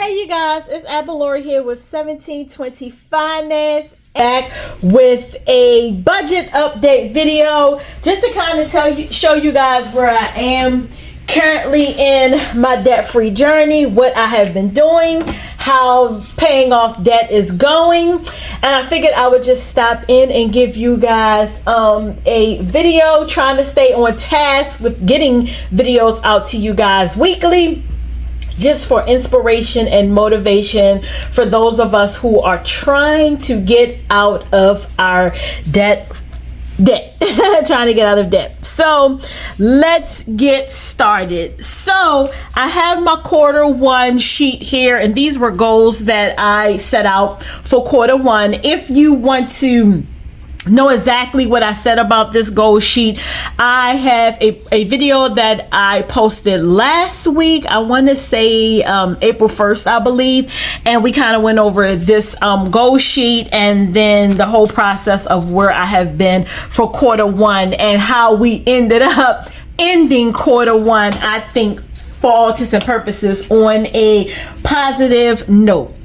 Hey you guys, it's Abalori here with 1720 Finance, back with a budget update video just to kind of show you guys where I am currently in my debt-free journey, what I have been doing, how paying off debt is going. And I figured I would just stop in and give you guys a video, trying to stay on task with getting videos out to you guys weekly, just for inspiration and motivation for those of us who are trying to get out of our debt trying to get out of debt. So let's get started. So I have my quarter one sheet here, and these were goals that I set out for quarter one. If you want to know exactly what I said about this goal sheet, I have a video that I posted last week. I want to say April 1st, I believe, and we kind of went over this goal sheet and then the whole process of where I have been for quarter one and how we ended up ending quarter one, I think, for all intents and purposes, on a positive note.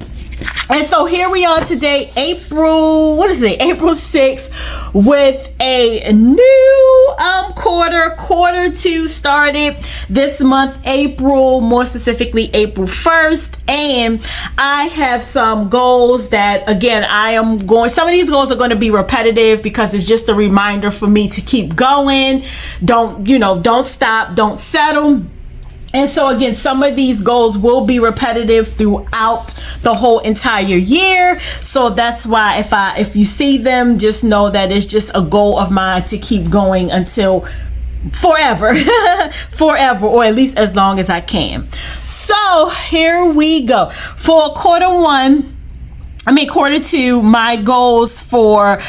And so here we are today, April 6th, with a new quarter two started this month, April, more specifically April 1st. And I have some goals that, again, some of these goals are going to be repetitive because it's just a reminder for me to keep going. Don't stop, don't settle. And so again, some of these goals will be repetitive throughout the whole entire year. So that's why if you see them, just know that it's just a goal of mine to keep going until forever, or at least as long as I can. So here we go. For quarter two, my goals for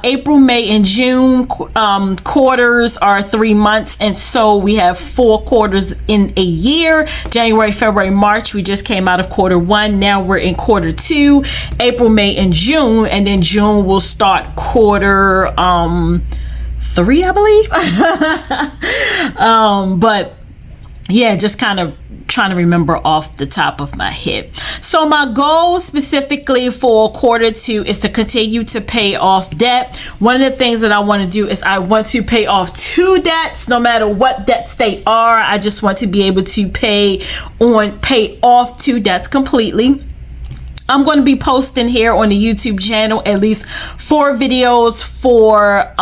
April, May, and June quarters are 3 months, and so we have 4 quarters in a year. January, February, March, we just came out of quarter one. Now we're in quarter two, April, May, and June, and then June will start quarter 3, I believe. But yeah, just kind of trying to remember off the top of my head. So my goal specifically for quarter two is to continue to pay off debt. One of the things that I want to do is I want to pay off 2 debts, no matter what debts they are. I just want to be able to pay off 2 debts completely. I'm going to be posting here on the YouTube channel at least 4 videos for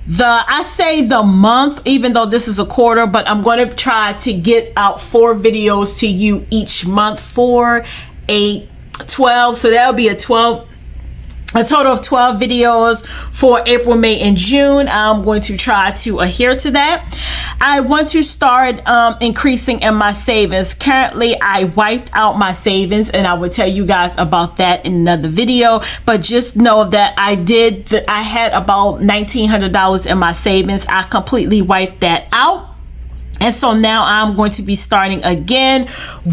the month, even though this is a quarter, but I'm going to try to get out 4 videos to you each month. 4, 8, 12. So that'll be a total of 12 videos for April, May, and June. I'm going to try to adhere to that. I want to start increasing in my savings. Currently, I wiped out my savings, and I will tell you guys about that in another video. But just know that I had about $1,900 in my savings. I completely wiped that out. And so now I'm going to be starting again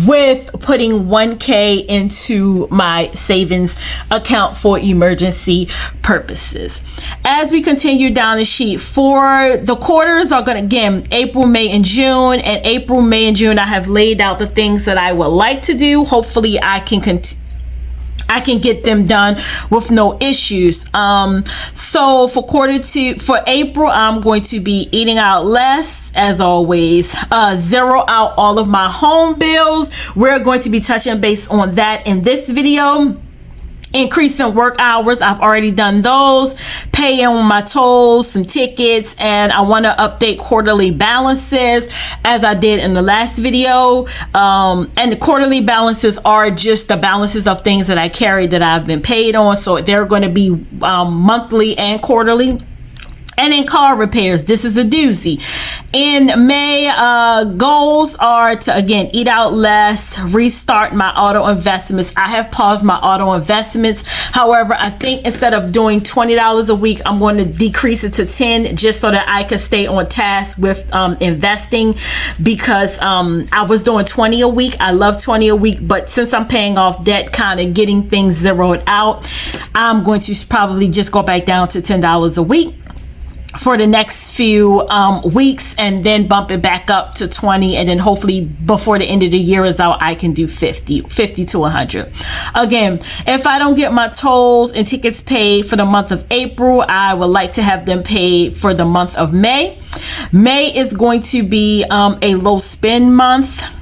with putting $1,000 into my savings account for emergency purposes. As we continue down the sheet, for the quarters are going to, again, April, May, and June. And April, May, and June, I have laid out the things that I would like to do. Hopefully I can get them done with no issues. So for April, I'm going to be eating out less, as always. Zero out all of my home bills. We're going to be touching base on that in this video. Increasing work hours, I've already done those. Paying my tolls, some tickets, and I want to update quarterly balances as I did in the last video. And the quarterly balances are just the balances of things that I carry that I've been paid on. So they're going to be monthly and quarterly. And in car repairs, this is a doozy. In May, goals are to, again, eat out less, restart my auto investments. I have paused my auto investments. However, I think instead of doing $20 a week, I'm going to decrease it to $10 just so that I can stay on task with investing, because I was doing $20 a week. I love $20 a week, but since I'm paying off debt, kind of getting things zeroed out, I'm going to probably just go back down to $10 a week. for the next few weeks, and then bump it back up to 20, and then hopefully before the end of the year is out, I can do 50 to 100. Again, if I don't get my tolls and tickets paid for the month of April, I would like to have them paid for the month of May. May is going to be a low spend month,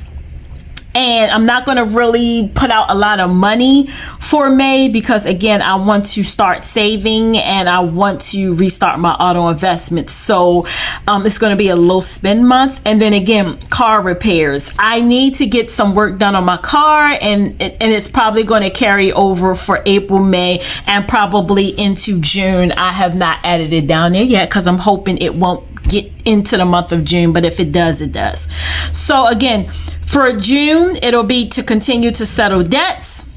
and I'm not going to really put out a lot of money for May because, again, I want to start saving and I want to restart my auto investments. So it's going to be a low spend month. And then again, car repairs. I need to get some work done on my car, and it's probably going to carry over for April, May, and probably into June. I have not added it down there yet because I'm hoping it won't get into the month of June, but if it does, it does. So again, for June, it'll be to continue to settle debts.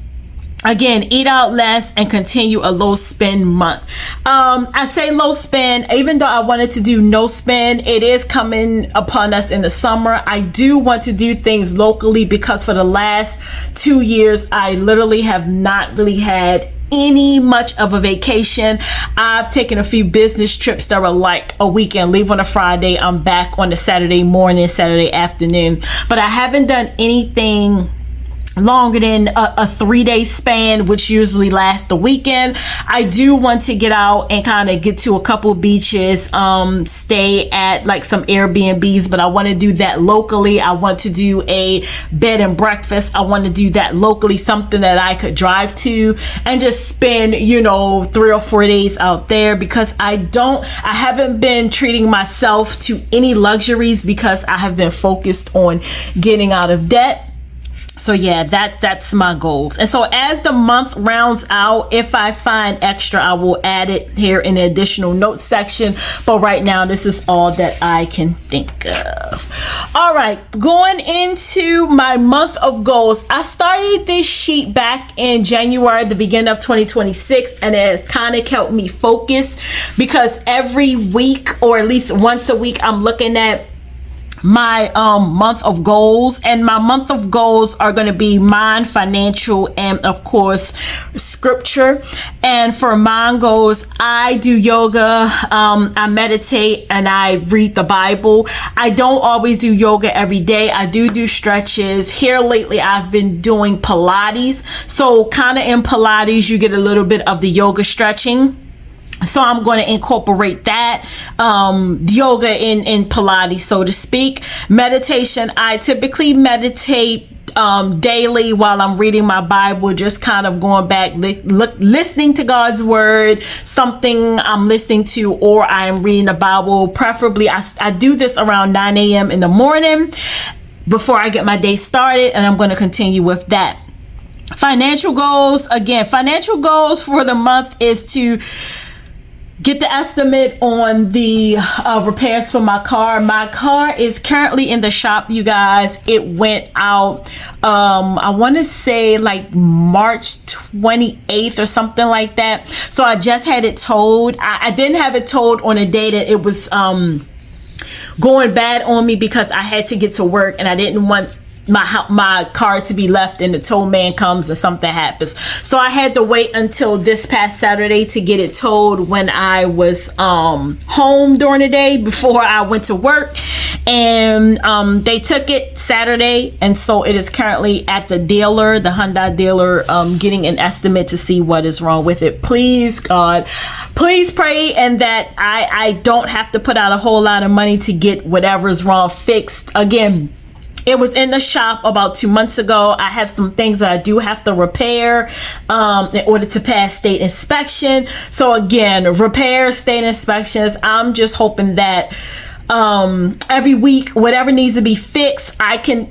Again, eat out less and continue a low spend month. I say low spend, even though I wanted to do no spend, it is coming upon us in the summer. I do want to do things locally because for the last 2 years, I literally have not really had much of a vacation. I've taken a few business trips that were like a weekend, leave on a Friday, I'm back on a Saturday morning, Saturday afternoon, but I haven't done anything longer than a 3-day span, which usually lasts the weekend. I do want to get out and kind of get to a couple beaches, stay at like some Airbnbs, but I want to do that locally. I want to do a bed and breakfast. I want to do that locally, something that I could drive to and just spend, 3 or 4 days out there, because I haven't been treating myself to any luxuries because I have been focused on getting out of debt. So yeah, that's my goals. And so as the month rounds out, if I find extra, I will add it here in the additional notes section. But right now, this is all that I can think of. All right, going into my month of goals. I started this sheet back in January, the beginning of 2026, and it has kind of kept me focused because every week, or at least once a week, I'm looking at my month of goals, and my month of goals are going to be mind, financial, and of course scripture. And for mind goals, I do yoga, I meditate, and I read the Bible. I don't always do yoga every day. I do stretches. Here lately I've been doing Pilates, so kind of in Pilates you get a little bit of the yoga stretching. So I'm going to incorporate that, yoga in Pilates, so to speak. Meditation, I typically meditate daily while I'm reading my Bible, just kind of going back, listening to God's word, something I'm listening to, or I'm reading the Bible. Preferably, I do this around 9 a.m. in the morning before I get my day started, and I'm going to continue with that. Financial goals, again, financial goals for the month is to get the estimate on the repairs for my car. My car is currently in the shop, you guys. It went out, I want to say like March 28th or something like that. So I just had it towed. I didn't have it towed on a day that it was going bad on me because I had to get to work and I didn't want my car to be left and the tow man comes and something happens. So I had to wait until this past Saturday to get it towed when I was home during the day before I went to work. And they took it Saturday, and so it is currently at the dealer, the Hyundai dealer, getting an estimate to see what is wrong with it. Please, God, please pray and that I don't have to put out a whole lot of money to get whatever's wrong fixed. Again, it was in the shop about 2 months ago. I have some things that I do have to repair in order to pass state inspection. So again, repair, state inspections. I'm just hoping that every week, whatever needs to be fixed, I can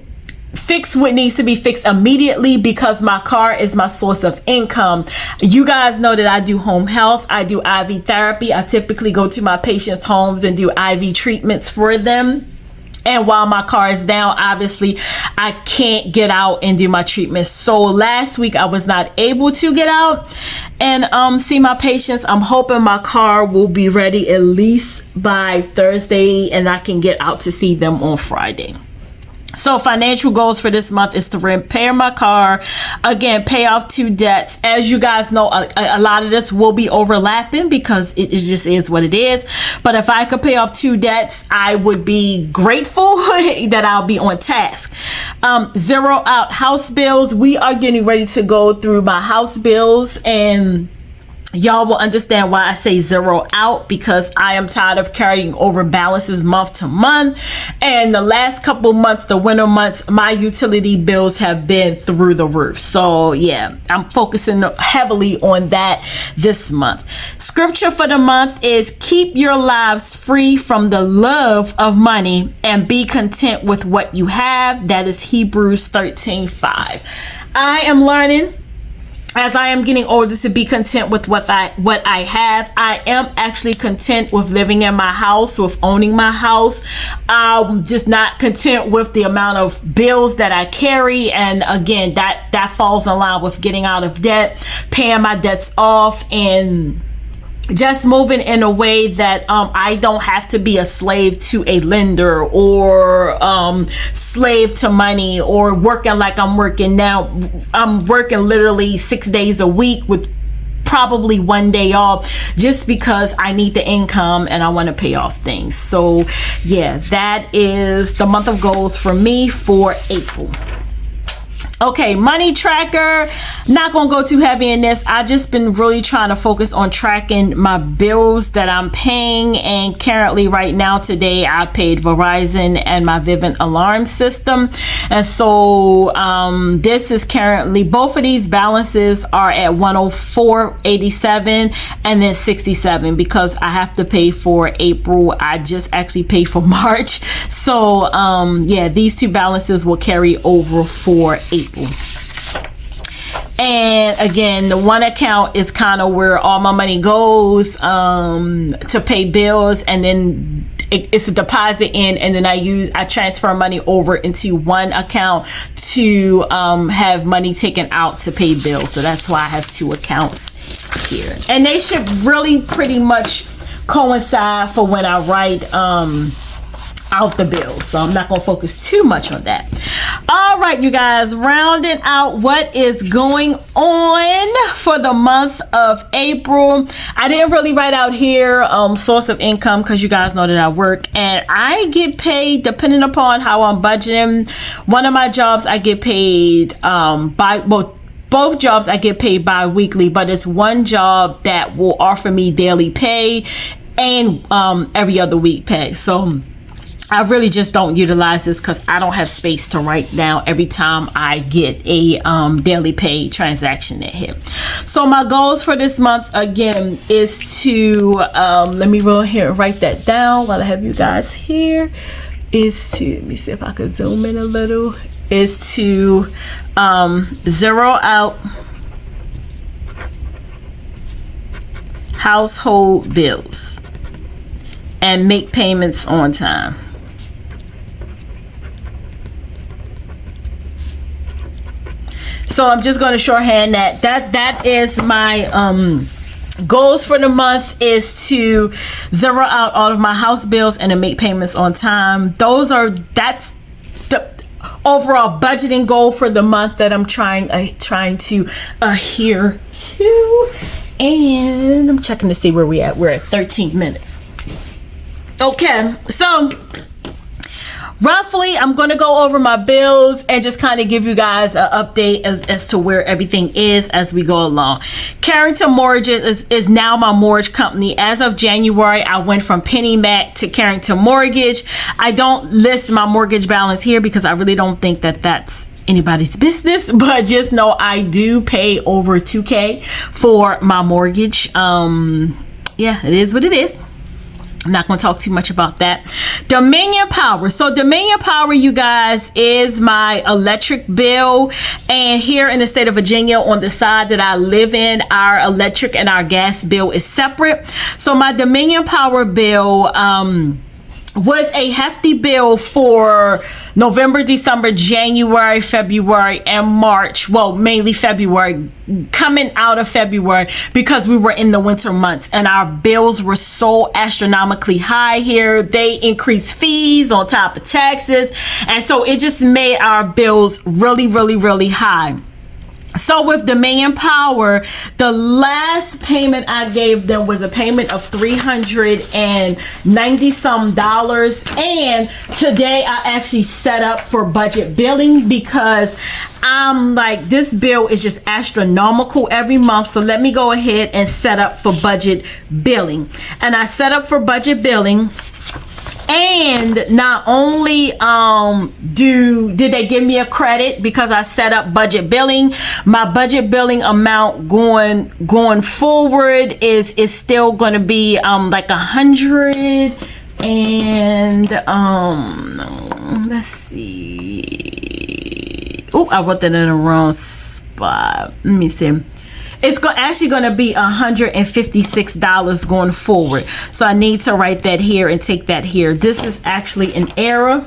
fix what needs to be fixed immediately, because my car is my source of income. You guys know that I do home health. I do IV therapy. I typically go to my patients' homes and do IV treatments for them. And while my car is down, obviously, I can't get out and do my treatments. So last week, I was not able to get out and see my patients. I'm hoping my car will be ready at least by Thursday and I can get out to see them on Friday. So financial goals for this month is to repair my car, again, pay off 2 debts. As you guys know, a lot of this will be overlapping because it just is what it is. But if I could pay off 2 debts, I would be grateful that I'll be on task. Zero out house bills. We are getting ready to go through my house bills, and y'all will understand why I say zero out, because I am tired of carrying over balances month to month. And the last couple months, the winter months, my utility bills have been through the roof. So yeah, I'm focusing heavily on that this month. Scripture for the month is keep your lives free from the love of money and be content with what you have. That is Hebrews 13:5. I am learning, as I am getting older, to be content with what I have. I am actually content with living in my house, with owning my house. I'm just not content with the amount of bills that I carry. And again, that falls in line with getting out of debt, paying my debts off, and just moving in a way that I don't have to be a slave to a lender, or slave to money, or working like I'm working now. I'm working literally 6 days a week with probably 1 day off, just because I need the income and I want to pay off things. So yeah, that is the month of goals for me for April. Okay, money tracker. Not gonna go too heavy in this. I just been really trying to focus on tracking my bills that I'm paying, and currently right now today I paid Verizon and my Vivint alarm system. And so this is currently, both of these balances are at 104.87 and then 67, because I have to pay for April. I just actually paid for March. So yeah, these 2 balances will carry over for April. And again, the one account is kind of where all my money goes to pay bills, and then it's a deposit in, and then I transfer money over into one account to have money taken out to pay bills. So that's why I have 2 accounts here, and they should really pretty much coincide for when I write out the bills. So I'm not going to focus too much on that. All right, you guys, rounding out what is going on for the month of April. I didn't really write out here source of income, because you guys know that I work and I get paid depending upon how I'm budgeting. One of my jobs I get paid both jobs I get paid bi-weekly, but it's one job that will offer me daily pay and every other week pay. So I really just don't utilize this because I don't have space to write down every time I get a daily pay transaction that hit. So my goals for this month again is to let me roll here and write that down while I have you guys here. Is to, let me see if I can zoom in a little. Is to zero out household bills and make payments on time. So I'm just going to shorthand that is my goals for the month, is to zero out all of my house bills and to make payments on time. That's the overall budgeting goal for the month that I'm trying to adhere to. And I'm checking to see where we're at 13 minutes. Okay, so roughly, I'm going to go over my bills and just kind of give you guys an update as to where everything is as we go along. Carrington Mortgage is now my mortgage company. As of January, I went from PennyMac to Carrington Mortgage. I don't list my mortgage balance here because I really don't think that that's anybody's business, but just know I do pay over $2,000 for my mortgage. Yeah, it is what it is. I'm not going to talk too much about that. Dominion Power. So Dominion Power, you guys, is my electric bill. And here in the state of Virginia, on the side that I live in, our electric and our gas bill is separate. So my Dominion Power bill was a hefty bill for November, December, January, February, and March. Well, mainly February, coming out of February, because we were in the winter months and our bills were so astronomically high here. They increased fees on top of taxes, and so it just made our bills really, really, really high. So with Dominion Power, the last payment I gave them was a payment of $390 some, and today I actually set up for budget billing because I'm like, this bill is just astronomical every month. So let me go ahead and set up for budget billing. And I set up for budget billing. And not only did they give me a credit because I set up budget billing, my budget billing amount going forward is still going to be like 100 and let's see. Oh, I wrote that in the wrong spot. Let me see. It's actually going to be $156 going forward. So I need to write that here and take that here. This is actually an error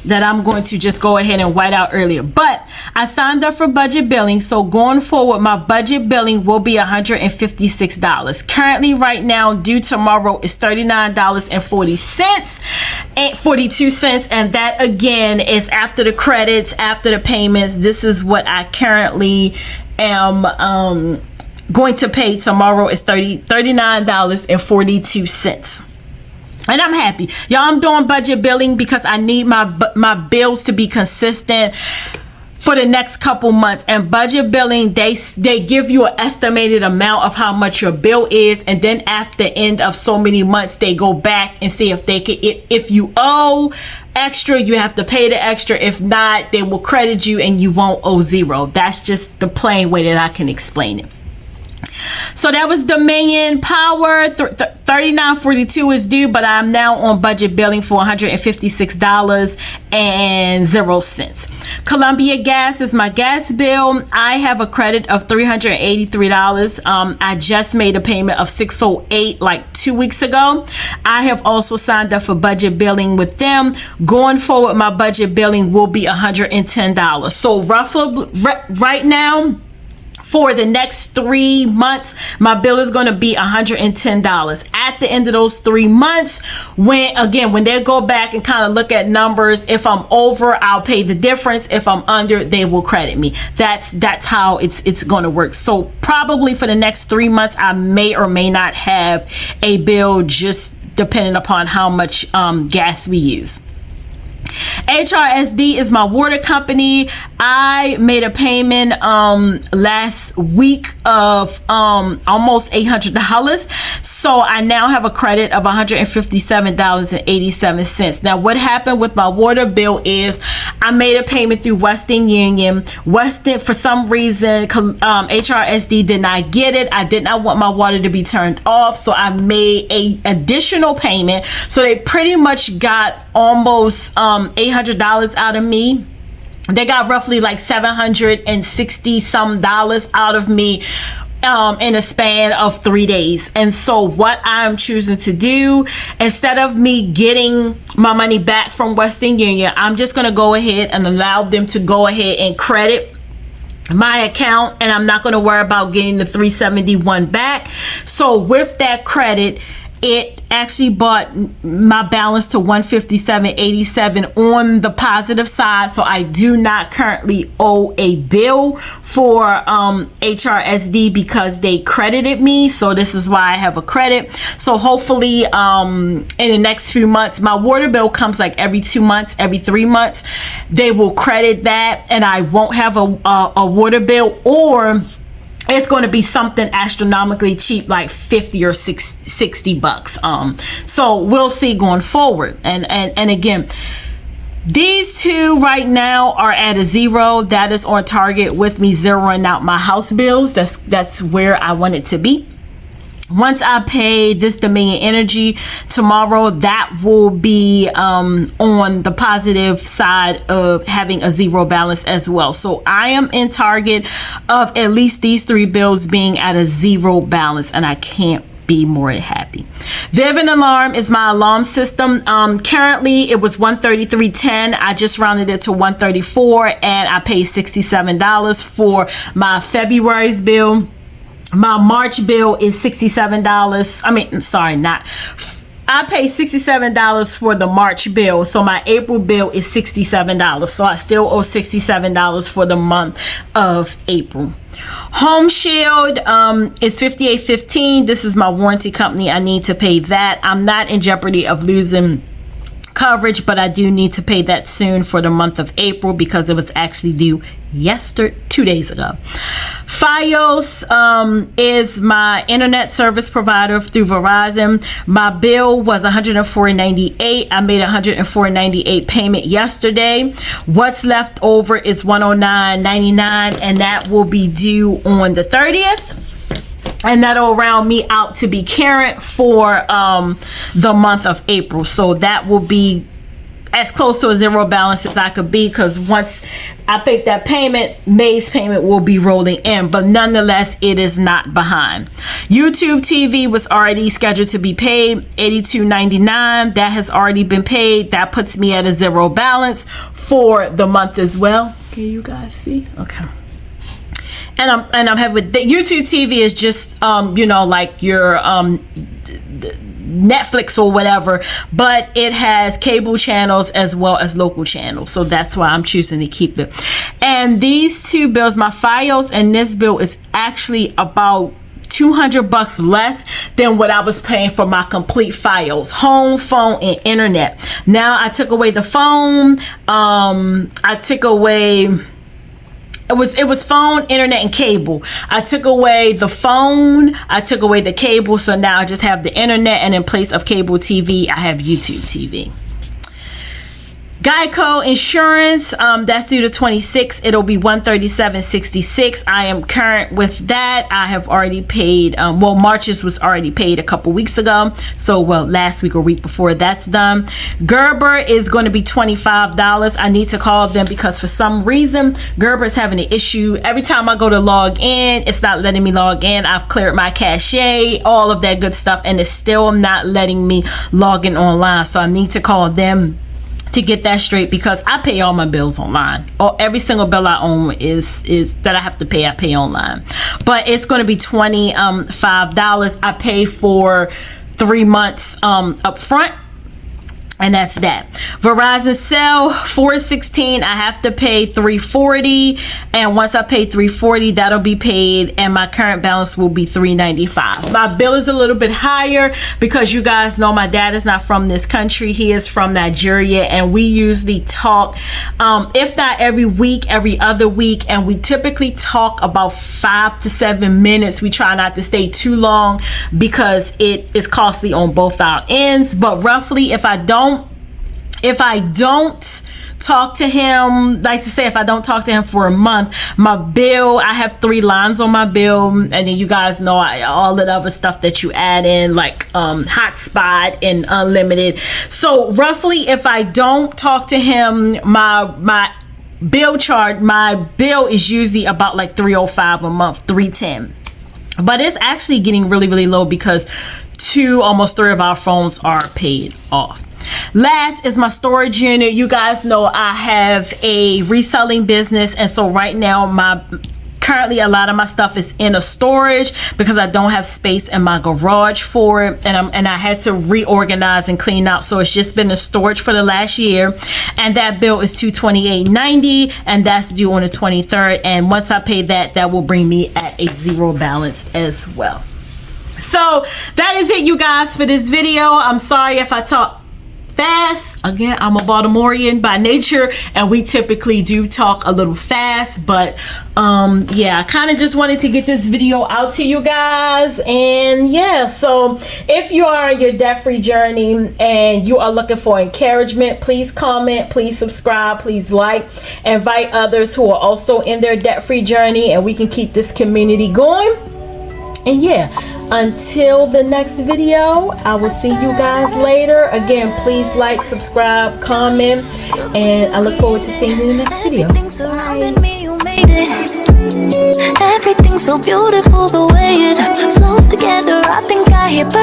that I'm going to just go ahead and white out earlier. But I signed up for budget billing, so going forward, my budget billing will be $156. Currently, right now, due tomorrow is $39.42, and that again is after the credits, after the payments. This is what I currently am going to pay tomorrow. Is $39.42. And I'm happy. Y'all, I'm doing budget billing because I need my bills to be consistent for the next couple months. And budget billing, they give you an estimated amount of how much your bill is, and then after the end of so many months, they go back and see if they can, if you owe extra, you have to pay the extra. If not, they will credit you and you won't owe zero. That's just the plain way that I can explain it. So that was Dominion Power. $39.42 is due, but I'm now on budget billing for $156.00. Columbia Gas is my gas bill. I have a credit of $383. I just made a payment of $608 like 2 weeks ago. I have also signed up for budget billing with them. Going forward, my budget billing will be $110. So roughly right now, for the next 3 months, my bill is going to be $110. At the end of those 3 months, when they go back and kind of look at numbers, if I'm over, I'll pay the difference. If I'm under, they will credit me. That's how it's going to work. So probably for the next 3 months, I may or may not have a bill, just depending upon how much gas we use. HRSD is my water company. I made a payment last week of almost $800. So I now have a credit of $157.87. Now what happened with my water bill is I made a payment through Western Union. For some reason, HRSD did not get it. I did not want my water to be turned off, so I made an additional payment. So they pretty much got almost $800 out of me. They got roughly like $760 some out of me in a span of 3 days. And so what I'm choosing to do, instead of me getting my money back from Western Union, I'm just going to go ahead and allow them to go ahead and credit my account, and I'm not going to worry about getting the $371 back. So with that credit, it actually brought my balance to $157.87 on the positive side. So I do not currently owe a bill for HRSD because they credited me. So this is why I have a credit. So hopefully in the next few months, my water bill comes like every 2 months, every 3 months. They will credit that, and I won't have a water bill, or it's going to be something astronomically cheap, like 50 or 60 bucks. So we'll see going forward. And again, these two right now are at a zero. That is on target with me zeroing out my house bills. That's where I want it to be. Once I pay this Dominion Energy tomorrow, that will be on the positive side of having a zero balance as well. So I am in target of at least these 3 bills being at a zero balance, and I can't be more than happy. Vivint Alarm is my alarm system. Currently it was $133.10. I just rounded it to $134, and I paid $67 for my February's bill. My March bill is $67. I mean, sorry, not. I paid $67 for the March bill, so my April bill is $67. So I still owe $67 for the month of April. Home Shield is $58.15. This is my warranty company. I need to pay that. I'm not in jeopardy of losing coverage, but I do need to pay that soon for the month of April because it was actually due 2 days ago. Fios is my internet service provider through Verizon. My bill was $104.98. I made $104.98 payment yesterday. What's left over is $109.99, and that will be due on the 30th. And that'll round me out to be current for the month of April. So that will be as close to a zero balance as I could be, because once I make that payment, May's payment will be rolling in. But nonetheless, it is not behind. YouTube TV was already scheduled to be paid, $82.99. That has already been paid. That puts me at a zero balance for the month as well. Can you guys see? Okay. And I'm happy with the YouTube TV is just you know, like your Netflix or whatever, but it has cable channels as well as local channels, so that's why I'm choosing to keep it. And these two bills, my Fios and this bill, is actually about $200 less than what I was paying for my complete Fios, home, phone, and internet. Now I took away the phone. I took away. It was phone, internet, and cable. I took away the phone, I took away the cable, so now I just have the internet, and in place of cable TV, I have YouTube TV. Geico Insurance, that's due to 26. It'll be $137.66. I am current with that. I have already paid, well, March's was already paid a couple weeks ago. So, well, last week or week before that's done. Gerber is going to be $25. I need to call them because for some reason, Gerber is having an issue. Every time I go to log in, it's not letting me log in. I've cleared my cache, all of that good stuff, and it's still not letting me log in online. So I need to call them to get that straight, because I pay all my bills online. Every single bill I own is that I have to pay, I pay online. But it's going to be $25. I pay for 3 months up front, and that's that. Verizon Cell, $416. I have to pay $340, and once I pay $340, that'll be paid, and my current balance will be $395. My bill is a little bit higher because you guys know my dad is not from this country. He is from Nigeria, and we usually talk, if not every week, every other week, and we typically talk about 5 to 7 minutes. We try not to stay too long because it is costly on both our ends. But roughly, if I don't talk to him, like to say, if I don't talk to him for a month, my bill, I have 3 lines on my bill, and then you guys know all the other stuff that you add in, like hotspot and unlimited. So roughly, if I don't talk to him, my bill is usually about like $305 a month, $310. But it's actually getting really, really low because almost 3 of our phones are paid off. Last is my storage unit. You guys know I have a reselling business, and so right now currently a lot of my stuff is in a storage because I don't have space in my garage for it, and I had to reorganize and clean out, so it's just been in storage for the last year, and that bill is $228.90, and that's due on the 23rd, and once I pay that, that will bring me at a zero balance as well. So that is it, you guys, for this video. I'm sorry if I talk fast. Again, I'm a Baltimorean by nature, and we typically do talk a little fast, but yeah, I kind of just wanted to get this video out to you guys. And yeah, so if you are on your debt-free journey and you are looking for encouragement, please comment, please subscribe, please like, invite others who are also in their debt-free journey, and we can keep this community going. And yeah, until the next video, I will see you guys later. Again, please like, subscribe, comment, and I look forward to seeing you in the next video. Everything's so beautiful, the way it flows together. I think I hear birds.